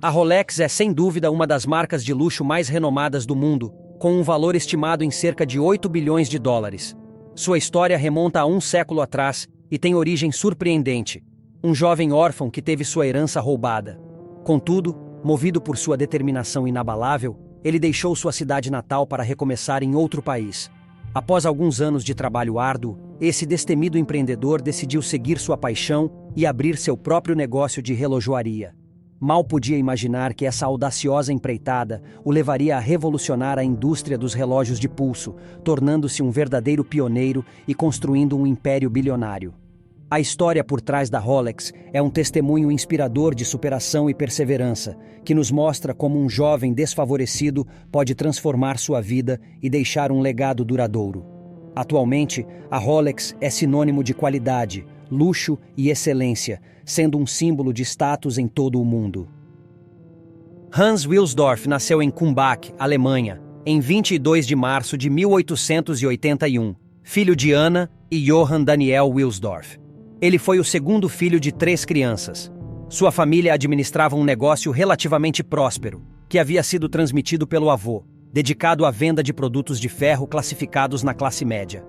A Rolex é sem dúvida uma das marcas de luxo mais renomadas do mundo, com um valor estimado em cerca de 8 bilhões de dólares. Sua história remonta a um século atrás e tem origem surpreendente. Um jovem órfão que teve sua herança roubada. Contudo, movido por sua determinação inabalável, ele deixou sua cidade natal para recomeçar em outro país. Após alguns anos de trabalho árduo, esse destemido empreendedor decidiu seguir sua paixão e abrir seu próprio negócio de relojoaria. Mal podia imaginar que essa audaciosa empreitada o levaria a revolucionar a indústria dos relógios de pulso, tornando-se um verdadeiro pioneiro e construindo um império bilionário. A história por trás da Rolex é um testemunho inspirador de superação e perseverança, que nos mostra como um jovem desfavorecido pode transformar sua vida e deixar um legado duradouro. Atualmente, a Rolex é sinônimo de qualidade, luxo e excelência, sendo um símbolo de status em todo o mundo. Hans Wilsdorf nasceu em Kumbach, Alemanha, em 22 de março de 1881, filho de Anna e Johann Daniel Wilsdorf. Ele foi o segundo filho de 3 crianças. Sua família administrava um negócio relativamente próspero, que havia sido transmitido pelo avô, dedicado à venda de produtos de ferro classificados na classe média.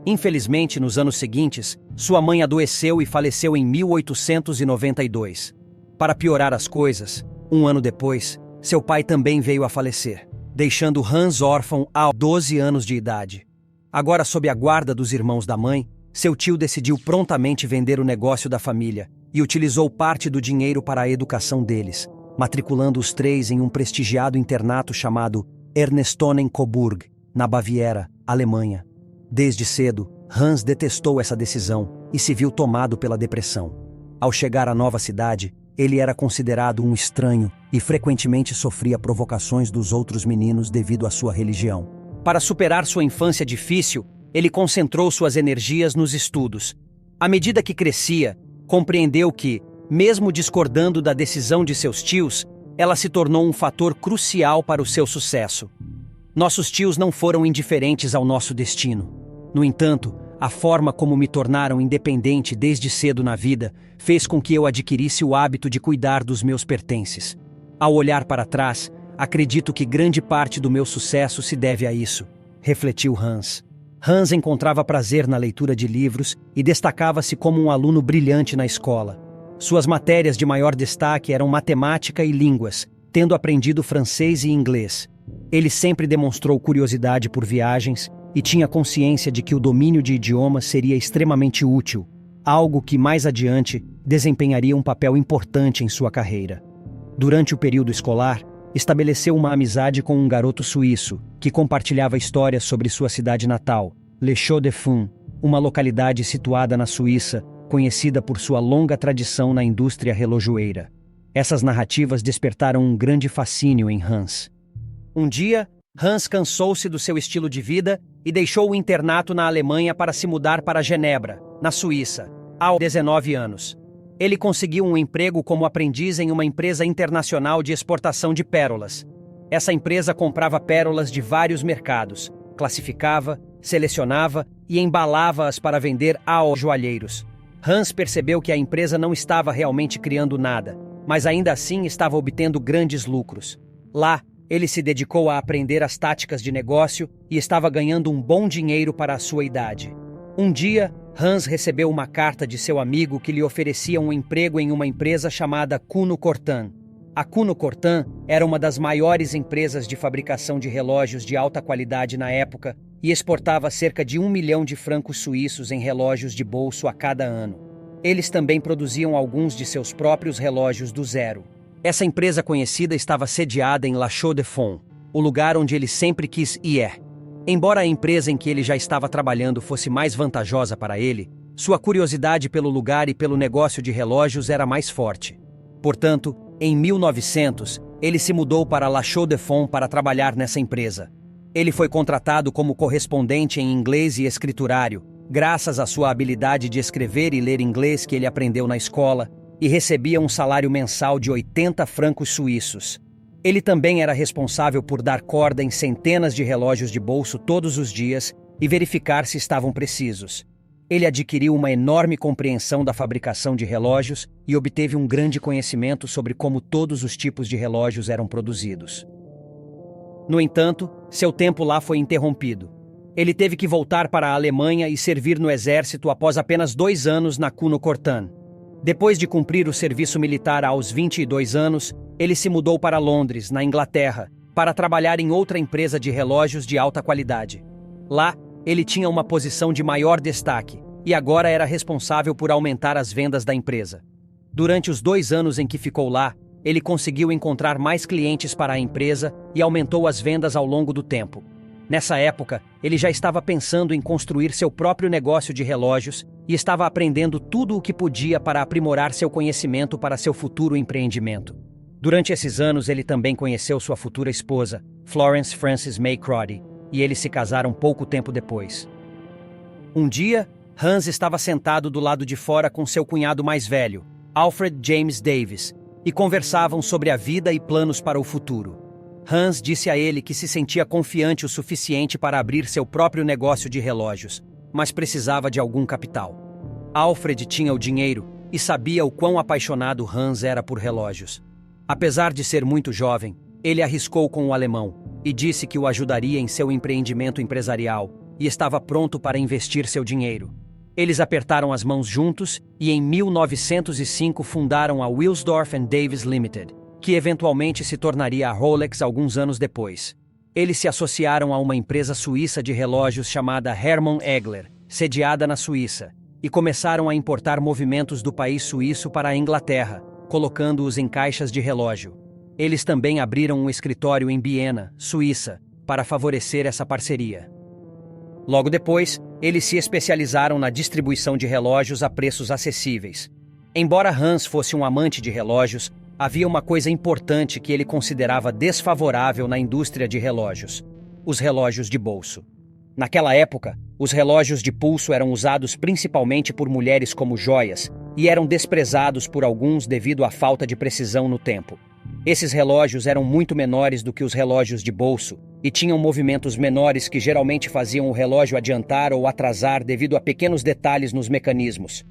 Infelizmente, nos anos seguintes, sua mãe adoeceu e faleceu em 1892. Para piorar as coisas, um ano depois, seu pai também veio a falecer, deixando Hans órfão aos 12 anos de idade. Agora, sob a guarda dos irmãos da mãe, seu tio decidiu prontamente vender o negócio da família e utilizou parte do dinheiro para a educação deles, matriculando os 3 em um prestigiado internato chamado Ernestonen-Coburg, na Baviera, Alemanha. Desde cedo, Hans detestou essa decisão e se viu tomado pela depressão. Ao chegar à nova cidade, ele era considerado um estranho e frequentemente sofria provocações dos outros meninos devido à sua religião. Para superar sua infância difícil, ele concentrou suas energias nos estudos. À medida que crescia, compreendeu que, mesmo discordando da decisão de seus tios, ela se tornou um fator crucial para o seu sucesso. Nossos tios não foram indiferentes ao nosso destino. No entanto, a forma como me tornaram independente desde cedo na vida fez com que eu adquirisse o hábito de cuidar dos meus pertences. Ao olhar para trás, acredito que grande parte do meu sucesso se deve a isso, refletiu Hans. Hans encontrava prazer na leitura de livros e destacava-se como um aluno brilhante na escola. Suas matérias de maior destaque eram matemática e línguas, tendo aprendido francês e inglês. Ele sempre demonstrou curiosidade por viagens e tinha consciência de que o domínio de idiomas seria extremamente útil, algo que mais adiante desempenharia um papel importante em sua carreira. Durante o período escolar, estabeleceu uma amizade com um garoto suíço, que compartilhava histórias sobre sua cidade natal, Le Chaux-de-Fonds, uma localidade situada na Suíça, conhecida por sua longa tradição na indústria relojoeira. Essas narrativas despertaram um grande fascínio em Hans. Um dia, Hans cansou-se do seu estilo de vida e deixou o internato na Alemanha para se mudar para Genebra, na Suíça, aos 19 anos. Ele conseguiu um emprego como aprendiz em uma empresa internacional de exportação de pérolas. Essa empresa comprava pérolas de vários mercados, classificava, selecionava e embalava-as para vender aos joalheiros. Hans percebeu que a empresa não estava realmente criando nada, mas ainda assim estava obtendo grandes lucros. Lá, ele se dedicou a aprender as táticas de negócio e estava ganhando um bom dinheiro para a sua idade. Um dia, Hans recebeu uma carta de seu amigo que lhe oferecia um emprego em uma empresa chamada Kuno Cortan. A Kuno Cortan era uma das maiores empresas de fabricação de relógios de alta qualidade na época e exportava cerca de 1 milhão de francos suíços em relógios de bolso a cada ano. Eles também produziam alguns de seus próprios relógios do zero. Essa empresa conhecida estava sediada em La Chaux-de-Fonds, o lugar onde ele sempre quis ir. Embora a empresa em que ele já estava trabalhando fosse mais vantajosa para ele, sua curiosidade pelo lugar e pelo negócio de relógios era mais forte. Portanto, em 1900, ele se mudou para La Chaux-de-Fonds para trabalhar nessa empresa. Ele foi contratado como correspondente em inglês e escriturário, graças à sua habilidade de escrever e ler inglês que ele aprendeu na escola, e recebia um salário mensal de 80 francos suíços. Ele também era responsável por dar corda em centenas de relógios de bolso todos os dias e verificar se estavam precisos. Ele adquiriu uma enorme compreensão da fabricação de relógios e obteve um grande conhecimento sobre como todos os tipos de relógios eram produzidos. No entanto, seu tempo lá foi interrompido. Ele teve que voltar para a Alemanha e servir no exército após apenas 2 anos na Kuno Cortan. Depois de cumprir o serviço militar aos 22 anos, ele se mudou para Londres, na Inglaterra, para trabalhar em outra empresa de relógios de alta qualidade. Lá, ele tinha uma posição de maior destaque e agora era responsável por aumentar as vendas da empresa. Durante os 2 anos em que ficou lá, ele conseguiu encontrar mais clientes para a empresa e aumentou as vendas ao longo do tempo. Nessa época, ele já estava pensando em construir seu próprio negócio de relógios e estava aprendendo tudo o que podia para aprimorar seu conhecimento para seu futuro empreendimento. Durante esses anos, ele também conheceu sua futura esposa, Florence Frances May Crotty, e eles se casaram pouco tempo depois. Um dia, Hans estava sentado do lado de fora com seu cunhado mais velho, Alfred James Davis, e conversavam sobre a vida e planos para o futuro. Hans disse a ele que se sentia confiante o suficiente para abrir seu próprio negócio de relógios, mas precisava de algum capital. Alfred tinha o dinheiro e sabia o quão apaixonado Hans era por relógios. Apesar de ser muito jovem, ele arriscou com o alemão e disse que o ajudaria em seu empreendimento empresarial e estava pronto para investir seu dinheiro. Eles apertaram as mãos juntos e em 1905 fundaram a Wilsdorf Davis Limited, que eventualmente se tornaria a Rolex alguns anos depois. Eles se associaram a uma empresa suíça de relógios chamada Hermann Egler, sediada na Suíça, e começaram a importar movimentos do país suíço para a Inglaterra, colocando-os em caixas de relógio. Eles também abriram um escritório em Viena, Suíça, para favorecer essa parceria. Logo depois, eles se especializaram na distribuição de relógios a preços acessíveis. Embora Hans fosse um amante de relógios, havia uma coisa importante que ele considerava desfavorável na indústria de relógios: os relógios de bolso. Naquela época, os relógios de pulso eram usados principalmente por mulheres como joias e eram desprezados por alguns devido à falta de precisão no tempo. Esses relógios eram muito menores do que os relógios de bolso e tinham movimentos menores que geralmente faziam o relógio adiantar ou atrasar devido a pequenos detalhes nos mecanismos.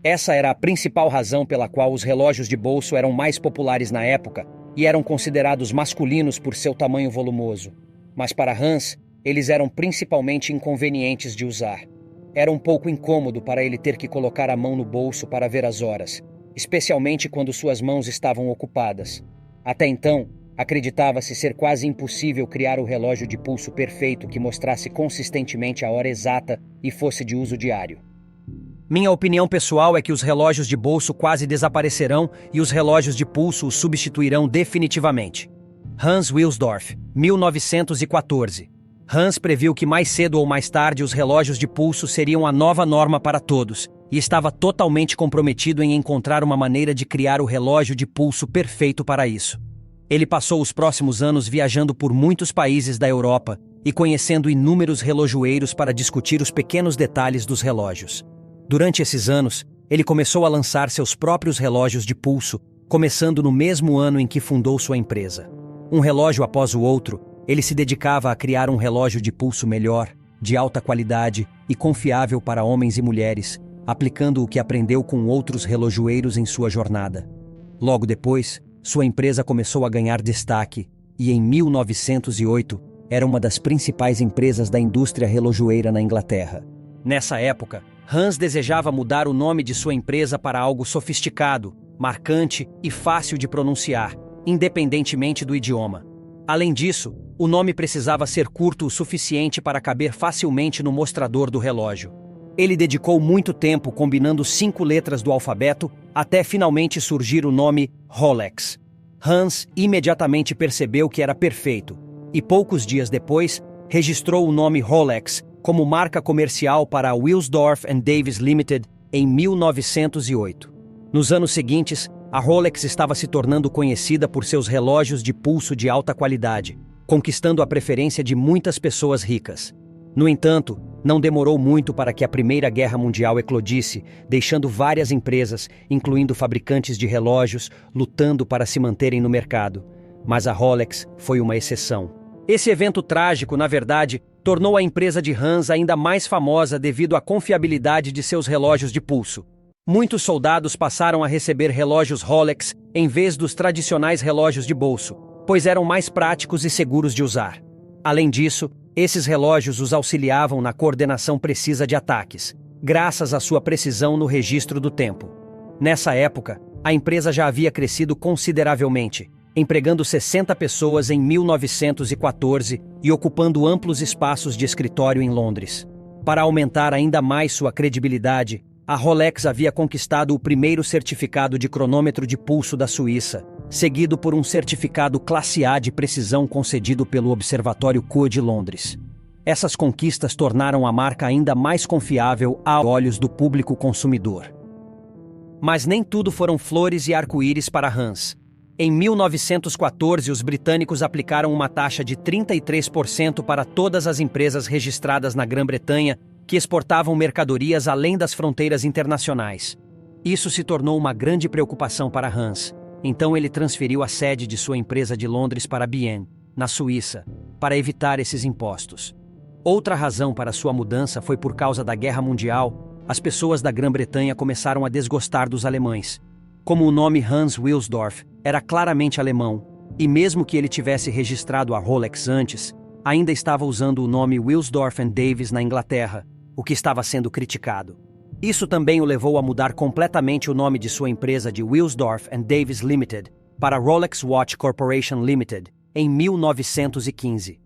Essa era a principal razão pela qual os relógios de bolso eram mais populares na época e eram considerados masculinos por seu tamanho volumoso. Mas para Hans, eles eram principalmente inconvenientes de usar. Era um pouco incômodo para ele ter que colocar a mão no bolso para ver as horas, especialmente quando suas mãos estavam ocupadas. Até então, acreditava-se ser quase impossível criar o relógio de pulso perfeito que mostrasse consistentemente a hora exata e fosse de uso diário. Minha opinião pessoal é que os relógios de bolso quase desaparecerão e os relógios de pulso os substituirão definitivamente. Hans Wilsdorf, 1914. Hans previu que mais cedo ou mais tarde os relógios de pulso seriam a nova norma para todos, e estava totalmente comprometido em encontrar uma maneira de criar o relógio de pulso perfeito para isso. Ele passou os próximos anos viajando por muitos países da Europa e conhecendo inúmeros relojoeiros para discutir os pequenos detalhes dos relógios. Durante esses anos, ele começou a lançar seus próprios relógios de pulso, começando no mesmo ano em que fundou sua empresa. Um relógio após o outro, ele se dedicava a criar um relógio de pulso melhor, de alta qualidade e confiável para homens e mulheres, aplicando o que aprendeu com outros relojoeiros em sua jornada. Logo depois, sua empresa começou a ganhar destaque e, em 1908, era uma das principais empresas da indústria relojoeira na Inglaterra. Nessa época, Hans desejava mudar o nome de sua empresa para algo sofisticado, marcante e fácil de pronunciar, independentemente do idioma. Além disso, o nome precisava ser curto o suficiente para caber facilmente no mostrador do relógio. Ele dedicou muito tempo combinando 5 letras do alfabeto até finalmente surgir o nome Rolex. Hans imediatamente percebeu que era perfeito e poucos dias depois registrou o nome Rolex como marca comercial para a Wilsdorf Davis Limited em 1908. Nos anos seguintes, a Rolex estava se tornando conhecida por seus relógios de pulso de alta qualidade, conquistando a preferência de muitas pessoas ricas. No entanto, não demorou muito para que a Primeira Guerra Mundial eclodisse, deixando várias empresas, incluindo fabricantes de relógios, lutando para se manterem no mercado. Mas a Rolex foi uma exceção. Esse evento trágico, na verdade, tornou a empresa de Hans ainda mais famosa devido à confiabilidade de seus relógios de pulso. Muitos soldados passaram a receber relógios Rolex em vez dos tradicionais relógios de bolso, pois eram mais práticos e seguros de usar. Além disso, esses relógios os auxiliavam na coordenação precisa de ataques, graças à sua precisão no registro do tempo. Nessa época, a empresa já havia crescido consideravelmente, empregando 60 pessoas em 1914 e ocupando amplos espaços de escritório em Londres. Para aumentar ainda mais sua credibilidade, a Rolex havia conquistado o primeiro certificado de cronômetro de pulso da Suíça, seguido por um certificado Classe A de precisão concedido pelo Observatório Coe de Londres. Essas conquistas tornaram a marca ainda mais confiável aos olhos do público consumidor. Mas nem tudo foram flores e arco-íris para Hans. Em 1914, os britânicos aplicaram uma taxa de 33% para todas as empresas registradas na Grã-Bretanha que exportavam mercadorias além das fronteiras internacionais. Isso se tornou uma grande preocupação para Hans. Então ele transferiu a sede de sua empresa de Londres para Bienne, na Suíça, para evitar esses impostos. Outra razão para sua mudança foi por causa da Guerra Mundial. As pessoas da Grã-Bretanha começaram a desgostar dos alemães. Como o nome Hans Wilsdorf era claramente alemão, e mesmo que ele tivesse registrado a Rolex antes, ainda estava usando o nome Wilsdorf Davies na Inglaterra, o que estava sendo criticado. Isso também o levou a mudar completamente o nome de sua empresa de Wilsdorf Davies Limited para Rolex Watch Corporation Limited, em 1915.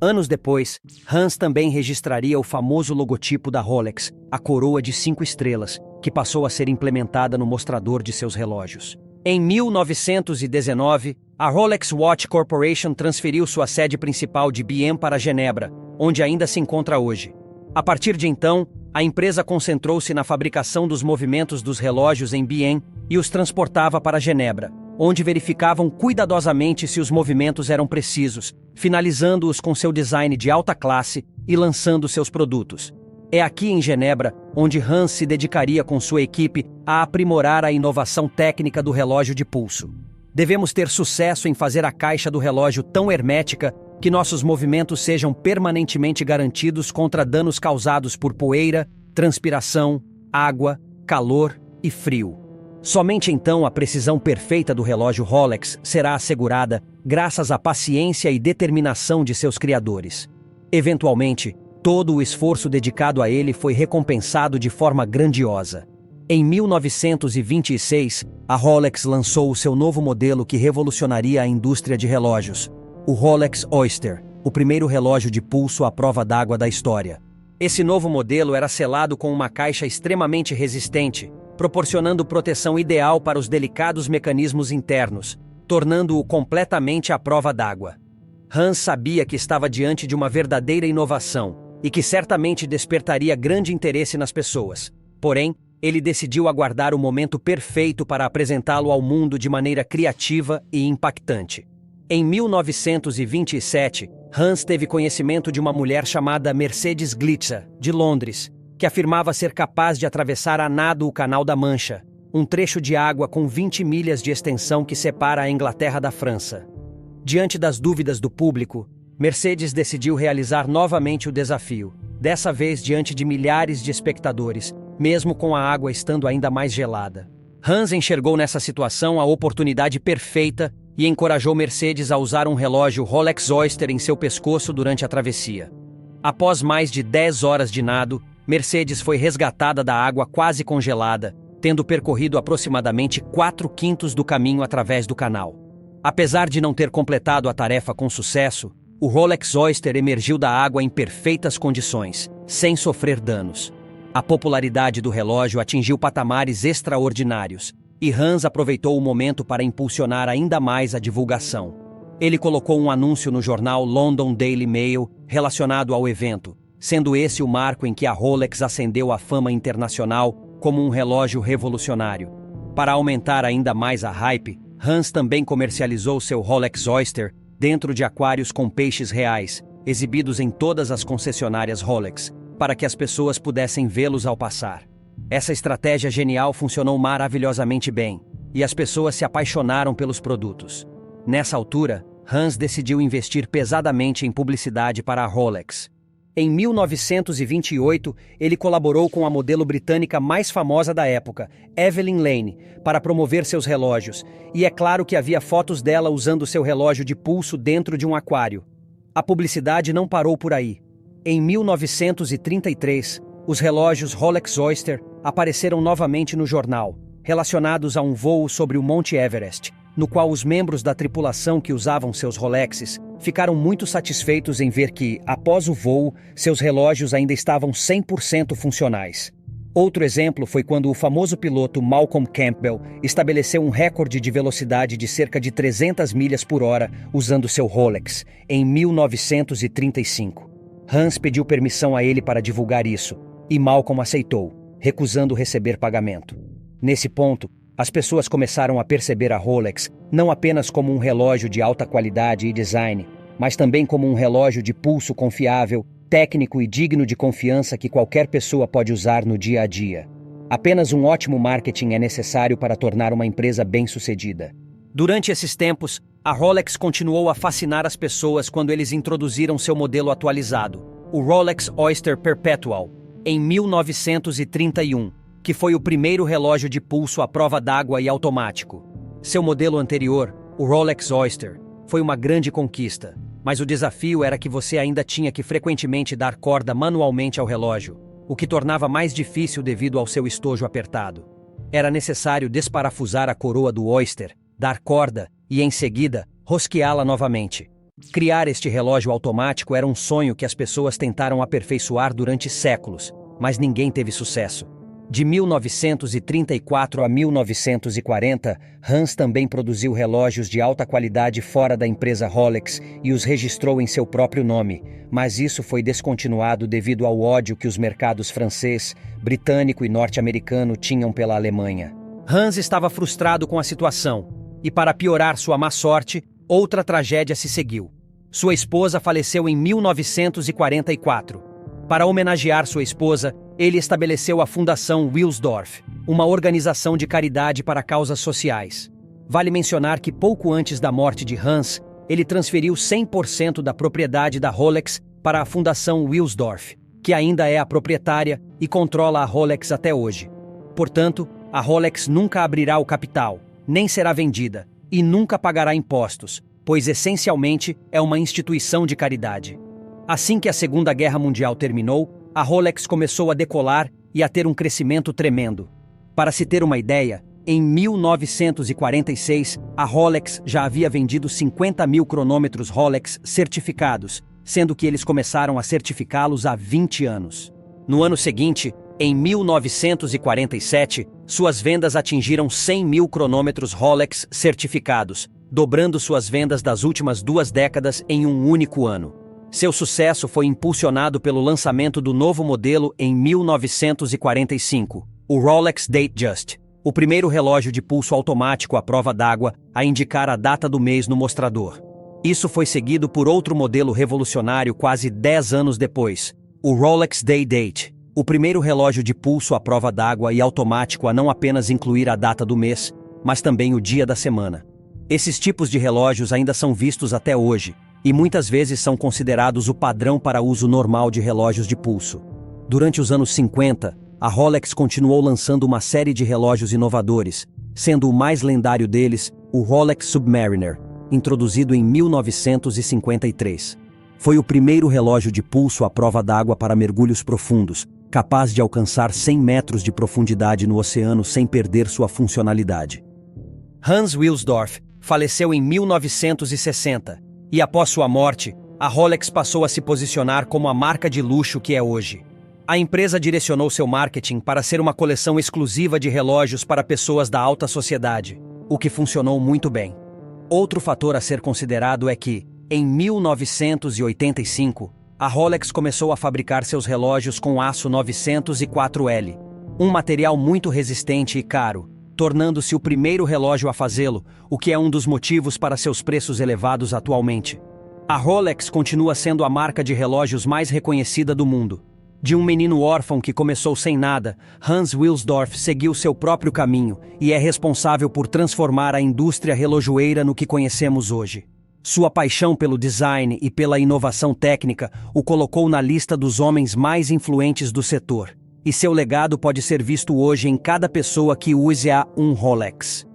Anos depois, Hans também registraria o famoso logotipo da Rolex, a coroa de 5 estrelas, que passou a ser implementada no mostrador de seus relógios. Em 1919, a Rolex Watch Corporation transferiu sua sede principal de Bienne para Genebra, onde ainda se encontra hoje. A partir de então, a empresa concentrou-se na fabricação dos movimentos dos relógios em Bienne e os transportava para Genebra, onde verificavam cuidadosamente se os movimentos eram precisos, finalizando-os com seu design de alta classe e lançando seus produtos. É aqui em Genebra onde Hans se dedicaria com sua equipe a aprimorar a inovação técnica do relógio de pulso. Devemos ter sucesso em fazer a caixa do relógio tão hermética que nossos movimentos sejam permanentemente garantidos contra danos causados por poeira, transpiração, água, calor e frio. Somente então a precisão perfeita do relógio Rolex será assegurada graças à paciência e determinação de seus criadores. Eventualmente, todo o esforço dedicado a ele foi recompensado de forma grandiosa. Em 1926, a Rolex lançou o seu novo modelo que revolucionaria a indústria de relógios, o Rolex Oyster, o primeiro relógio de pulso à prova d'água da história. Esse novo modelo era selado com uma caixa extremamente resistente, proporcionando proteção ideal para os delicados mecanismos internos, tornando-o completamente à prova d'água. Hans sabia que estava diante de uma verdadeira inovação e que certamente despertaria grande interesse nas pessoas. Porém, ele decidiu aguardar o momento perfeito para apresentá-lo ao mundo de maneira criativa e impactante. Em 1927, Hans teve conhecimento de uma mulher chamada Mercedes Glitzer, de Londres, que afirmava ser capaz de atravessar a nado o Canal da Mancha, um trecho de água com 20 milhas de extensão que separa a Inglaterra da França. Diante das dúvidas do público, Mercedes decidiu realizar novamente o desafio, dessa vez diante de milhares de espectadores, mesmo com a água estando ainda mais gelada. Hans enxergou nessa situação a oportunidade perfeita e encorajou Mercedes a usar um relógio Rolex Oyster em seu pescoço durante a travessia. Após mais de 10 horas de nado, Mercedes foi resgatada da água quase congelada, tendo percorrido aproximadamente 4/5 do caminho através do canal. Apesar de não ter completado a tarefa com sucesso, o Rolex Oyster emergiu da água em perfeitas condições, sem sofrer danos. A popularidade do relógio atingiu patamares extraordinários, e Hans aproveitou o momento para impulsionar ainda mais a divulgação. Ele colocou um anúncio no jornal London Daily Mail relacionado ao evento, sendo esse o marco em que a Rolex ascendeu à fama internacional como um relógio revolucionário. Para aumentar ainda mais a hype, Hans também comercializou seu Rolex Oyster dentro de aquários com peixes reais, exibidos em todas as concessionárias Rolex, para que as pessoas pudessem vê-los ao passar. Essa estratégia genial funcionou maravilhosamente bem, e as pessoas se apaixonaram pelos produtos. Nessa altura, Hans decidiu investir pesadamente em publicidade para a Rolex. Em 1928, ele colaborou com a modelo britânica mais famosa da época, Evelyn Lane, para promover seus relógios, e é claro que havia fotos dela usando seu relógio de pulso dentro de um aquário. A publicidade não parou por aí. Em 1933, os relógios Rolex Oyster apareceram novamente no jornal, relacionados a um voo sobre o Monte Everest, no qual os membros da tripulação que usavam seus Rolexes ficaram muito satisfeitos em ver que, após o voo, seus relógios ainda estavam 100% funcionais. Outro exemplo foi quando o famoso piloto Malcolm Campbell estabeleceu um recorde de velocidade de cerca de 300 milhas por hora usando seu Rolex, em 1935. Hans pediu permissão a ele para divulgar isso, e Malcolm aceitou, recusando receber pagamento. Nesse ponto, as pessoas começaram a perceber a Rolex não apenas como um relógio de alta qualidade e design, mas também como um relógio de pulso confiável, técnico e digno de confiança que qualquer pessoa pode usar no dia a dia. Apenas um ótimo marketing é necessário para tornar uma empresa bem-sucedida. Durante esses tempos, a Rolex continuou a fascinar as pessoas quando eles introduziram seu modelo atualizado, o Rolex Oyster Perpetual, em 1931. Que foi o primeiro relógio de pulso à prova d'água e automático. Seu modelo anterior, o Rolex Oyster, foi uma grande conquista, mas o desafio era que você ainda tinha que frequentemente dar corda manualmente ao relógio, o que tornava mais difícil devido ao seu estojo apertado. Era necessário desparafusar a coroa do Oyster, dar corda e, em seguida, rosqueá-la novamente. Criar este relógio automático era um sonho que as pessoas tentaram aperfeiçoar durante séculos, mas ninguém teve sucesso. De 1934 a 1940, Hans também produziu relógios de alta qualidade fora da empresa Rolex e os registrou em seu próprio nome, mas isso foi descontinuado devido ao ódio que os mercados francês, britânico e norte-americano tinham pela Alemanha. Hans estava frustrado com a situação, e para piorar sua má sorte, outra tragédia se seguiu. Sua esposa faleceu em 1944. Para homenagear sua esposa, ele estabeleceu a Fundação Wilsdorf, uma organização de caridade para causas sociais. Vale mencionar que pouco antes da morte de Hans, ele transferiu 100% da propriedade da Rolex para a Fundação Wilsdorf, que ainda é a proprietária e controla a Rolex até hoje. Portanto, a Rolex nunca abrirá o capital, nem será vendida, e nunca pagará impostos, pois essencialmente é uma instituição de caridade. Assim que a Segunda Guerra Mundial terminou, a Rolex começou a decolar e a ter um crescimento tremendo. Para se ter uma ideia, em 1946, a Rolex já havia vendido 50 mil cronômetros Rolex certificados, sendo que eles começaram a certificá-los há 20 anos. No ano seguinte, em 1947, suas vendas atingiram 100 mil cronômetros Rolex certificados, dobrando suas vendas das últimas 2 décadas em um único ano. Seu sucesso foi impulsionado pelo lançamento do novo modelo em 1945, o Rolex Datejust, o primeiro relógio de pulso automático à prova d'água a indicar a data do mês no mostrador. Isso foi seguido por outro modelo revolucionário quase 10 anos depois, o Rolex Day-Date, o primeiro relógio de pulso à prova d'água e automático a não apenas incluir a data do mês, mas também o dia da semana. Esses tipos de relógios ainda são vistos até hoje, e muitas vezes são considerados o padrão para uso normal de relógios de pulso. Durante os anos 50, a Rolex continuou lançando uma série de relógios inovadores, sendo o mais lendário deles o Rolex Submariner, introduzido em 1953. Foi o primeiro relógio de pulso à prova d'água para mergulhos profundos, capaz de alcançar 100 metros de profundidade no oceano sem perder sua funcionalidade. Hans Wilsdorf faleceu em 1960. E após sua morte, a Rolex passou a se posicionar como a marca de luxo que é hoje. A empresa direcionou seu marketing para ser uma coleção exclusiva de relógios para pessoas da alta sociedade, o que funcionou muito bem. Outro fator a ser considerado é que, em 1985, a Rolex começou a fabricar seus relógios com aço 904L, um material muito resistente e caro, tornando-se o primeiro relógio a fazê-lo, o que é um dos motivos para seus preços elevados atualmente. A Rolex continua sendo a marca de relógios mais reconhecida do mundo. De um menino órfão que começou sem nada, Hans Wilsdorf seguiu seu próprio caminho e é responsável por transformar a indústria relojoeira no que conhecemos hoje. Sua paixão pelo design e pela inovação técnica o colocou na lista dos homens mais influentes do setor, e seu legado pode ser visto hoje em cada pessoa que use um Rolex.